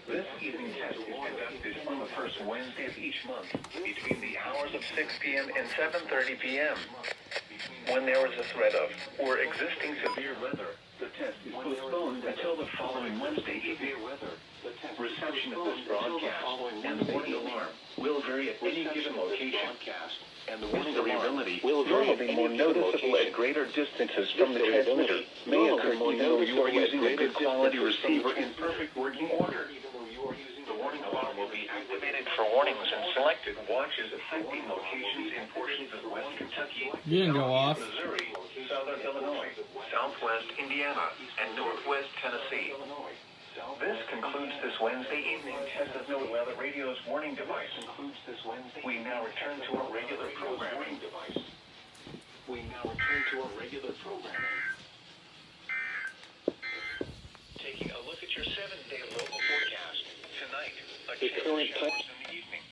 This evening test is conducted on the first Wednesday of each month between the hours of 6 p.m. and 7:30 p.m. When there is a threat of or existing severe weather, the test is postponed until the following Wednesday evening. Reception of this broadcast and the warning alarm will vary at any given location, and the warning variability will be more noticeable at greater distances from the transmitter. May occur even though you are using a good quality receiver in perfect working order. The warning alarm will be activated for warnings in selected watches affecting locations in portions of West Kentucky, You didn't go off. Missouri, Southern Illinois, Southwest Indiana, and Northwest Tennessee. This concludes this Wednesday evening test of NOAA Weather Radio's warning device. We now return to our regular programming. Taking a look at your 7-day local forecast. Tonight, a change